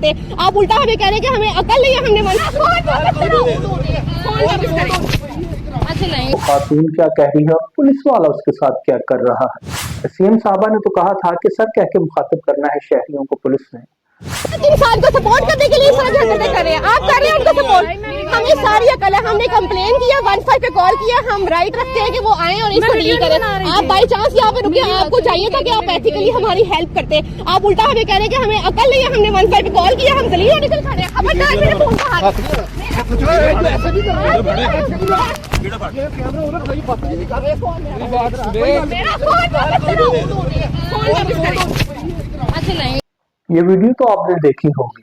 करते। आप उल्टा हमें कह रहे हैं कि हमें अकल नहीं है, हमने खातून क्या कह रही है और पुलिस वाला उसके साथ क्या कर रहा है। सीएम साहबा ने तो कहा था कि सर कह के मुखातिब करना है शहरियों को पुलिस ने। इंसान को सपोर्ट करने के लिए सारी हरकतें कर रहे हैं, आप कर रहे हैं उनको सपोर्ट। हमें सारी अकल है, हमने कंप्लेन किया, 15 पे कॉल किया, हम राइट रखते हैं कि वो आए और इसको डील करें। आप बाई चांस यहाँ पे रुके, आपको चाहिए था कि आप एथिकली हमारी हेल्प करते। आप उल्टा हमें कह रहे हैं कि हमें अकल नहीं है, हमने 15 पे कॉल किया, हम दलील निकल खड़े हैं। खबरदार मेरे फोन का हाथ ये वीडियो तो आपने देखी होगी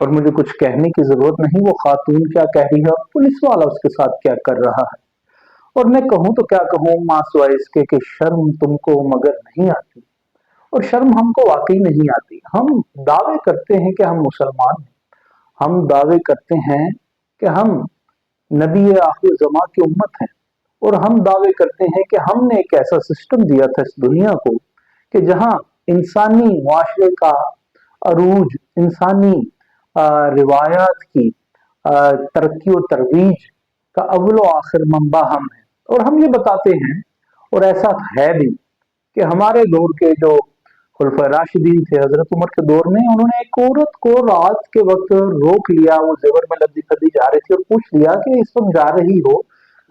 और मुझे कुछ कहने की जरूरत नहीं, वो खातून क्या कह रही है और पुलिस वाला उसके साथ क्या कर रहा है। और मैं कहूं तो क्या कहूं, मां सिवाय इसके कि शर्म तुमको मगर नहीं आती, और शर्म हमको वाकई नहीं आती। हम दावे करते हैं कि हम मुसलमान हैं, हम दावे करते हैं कि हम नबी आखिर ज़मा की उम्मत हैं, और हम दावे करते हैं कि हमने एक ऐसा सिस्टम दिया था इस दुनिया को कि जहां इंसानी मुआशरे का अरूज, इंसानी रिवायात की तरक्की और तरवीज का अव्वल आखिर मंबा हम हैं। और हम ये बताते हैं, और ऐसा है भी, कि हमारे दौर के जो खुलफा राशिदीन थे हजरत उमर के दौर में, उन्होंने एक औरत को रात के वक्त रोक लिया, वो जेवर में लद्दी फद्दी जा रही थी, और पूछ लिया कि इस वक्त जा रही हो,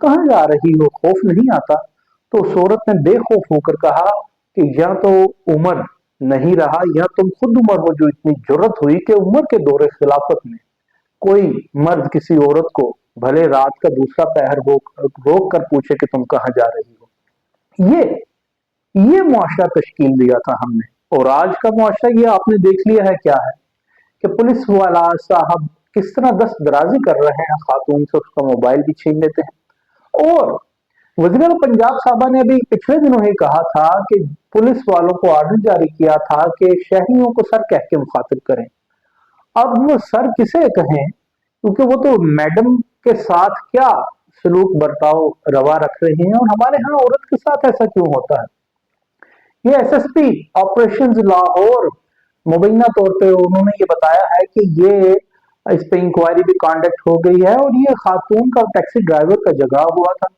कहाँ जा रही हो, खौफ नहीं आता? तो उस औरत ने बेखौफ होकर कहा कि या तो उमर नहीं रहा या तुम खुद उमर हो, जो इतनी जुर्रत हुई कि उमर के दौरे खिलाफत में कोई मर्द किसी औरत को भले रात का दूसरा पहर रोक कर पूछे कि तुम कहाँ जा रही हो। ये मुआशरा तश्कील दिया था हमने। और आज का मुआशरा ये आपने देख लिया है क्या है, कि पुलिस वाला साहब किस तरह दस्त दराजी कर रहे हैं खातून से, उसका मोबाइल भी छीन लेते हैं। और वज़ीर पंजाब साहबा ने अभी पिछले दिनों ही कहा था कि पुलिस वालों को आर्डर जारी किया था कि शहरियों को सर कह के मुखातिब करें। अब वो सर किसे कहें, क्योंकि वो तो मैडम के साथ क्या सलूक बर्ताव रवा रख रहे हैं, और हमारे यहाँ औरत के साथ ऐसा क्यों होता है। ये एसएसपी ऑपरेशंस लाहौर मुबैना तौर पे उन्होंने ये बताया है कि ये इस पे इंक्वायरी भी कंडक्ट हो गई है, और ये खातून का टैक्सी ड्राइवर का झगड़ा हुआ था।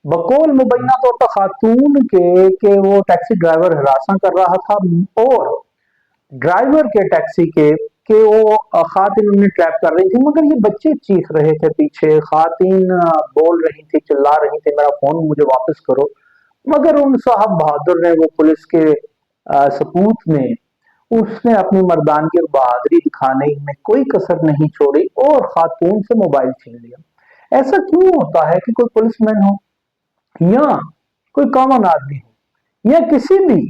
बकौल मुबैना तौर पर खातून के वो टैक्सी ड्राइवर हरासा कर रहा था, और ड्राइवर के टैक्सी के वो खातिन उन्हें ट्रैप कर रही थी, मगर ये बच्चे चीख रहे थे पीछे, खातिन बोल रही थी, चिल्ला रही थी, मेरा फोन मुझे वापस करो। मगर उन साहब बहादुर ने, वो पुलिस के सपूत ने, उसने अपनी मर्दानगी और बहादुरी दिखाने में कोई कसर नहीं छोड़ी और खातून से मोबाइल छीन लिया। ऐसा क्यों होता है कि कोई पुलिसमैन हो या कोई कॉमन आदमी हो या किसी भी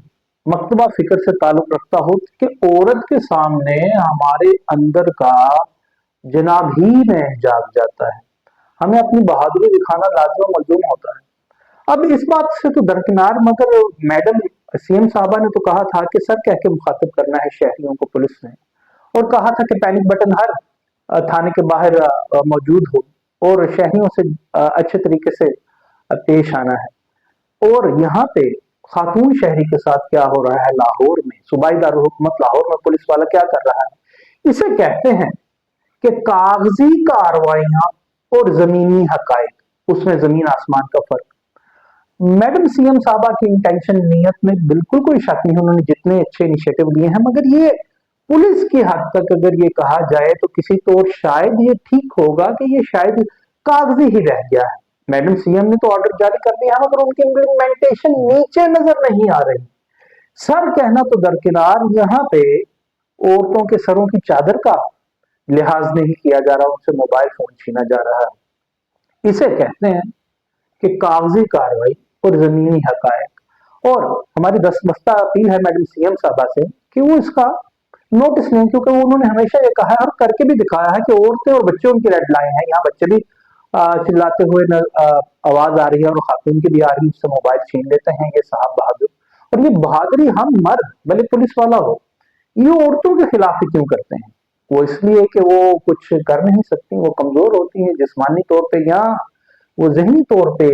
मकतबा फिक्र से ताल्लुक रखता हो, कि औरत के सामने हमारे अंदर का जनाब ही में जाग जाता है, हमें अपनी बहादुरी दिखाना लाज़िम मलज़ूम होता है। अब इस बात से तो दरकिनार, मगर मैडम सीएम साहबा ने तो कहा था कि सर कह के मुखातिब करना है शहरियों को पुलिस ने, और कहा था कि पैनिक बटन हर थाने के बाहर मौजूद हो और शहरियों से अच्छे तरीके से पेश आना है। और यहाँ पे खातून शहरी के साथ क्या हो रहा है लाहौर में, सूबाई दारुल हुकूमत लाहौर में पुलिस वाला क्या कर रहा है, इसे कहते हैं कि कागजी कार्रवाइयां और जमीनी हकायक, उसमें जमीन आसमान का फर्क। मैडम सीएम साहबा की इंटेंशन, नीयत में बिल्कुल कोई शक नहीं, उन्होंने जितने अच्छे इनिशिएटिव लिए हैं, मगर ये पुलिस की हद तक अगर ये कहा जाए तो किसी तौर शायद ये ठीक होगा कि ये शायद कागजी ही रह गया है। मैडम सीएम ने तो ऑर्डर जारी कर दिया, मगर उनकी इम्प्लीमेंटेशन नीचे नजर नहीं आ रही। सर कहना तो दरकिनार, यहाँ पे औरतों के सरों की चादर का लिहाज नहीं किया जा रहा, उनसे मोबाइल फोन छीना जा रहा है। इसे कहते हैं कि कागजी कार्रवाई और जमीनी हकायक। और हमारी दस्तबस्ता अपील है मैडम सीएम साहबा से कि वो इसका नोटिस लें, क्योंकि उन्होंने हमेशा ये कहा है और करके भी दिखाया है कि औरतें और बच्चे उनकी रेड लाइन है। यहाँ बच्चे भी चिल्लाते हुए आवाज आ रही है और खातून की भी आ रही है, उससे मोबाइल छीन लेते हैं ये साहब बहादुर। और ये बहादुरी हम मर्द भले पुलिस वाला हो, ये औरतों के खिलाफ ही क्यों करते हैं? वो इसलिए कि वो कुछ कर नहीं सकती, वो कमजोर होती हैं जिस्मानी तौर पे, या वो जहनी तौर पे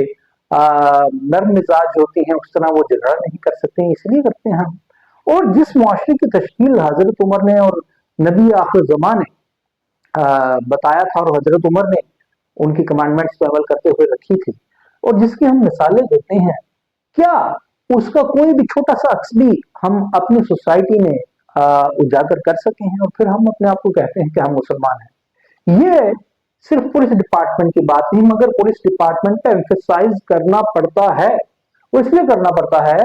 नर्म मिजाज होती हैं, उस तरह वो झगड़ा नहीं कर सकते, इसलिए करते हैं हम। और जिस मुआशरे की तश्कील हजरत उमर ने और नबी आखिर ज़मां ने बताया था, और हजरत उमर ने उनकी कमांडमेंट्स पे अमल करते हुए रखी थी, और जिसकी हम मिसालें देते हैं, क्या उसका कोई भी छोटा सा अक्स भी हम अपनी सोसाइटी में उजागर कर सके हैं, और फिर हम अपने आप को कहते हैं कि हम मुसलमान हैं। ये सिर्फ पुलिस डिपार्टमेंट की बात नहीं, मगर पुलिस डिपार्टमेंट पे एम्फेसाइज करना पड़ता है। वो इसलिए करना पड़ता है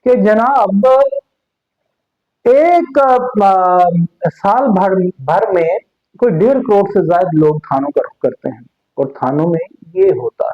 कि जनाब एक साल भर में कोई 1.5 करोड़ से ज्यादा लोग थानों का रुख करते हैं, और थानों में ये होता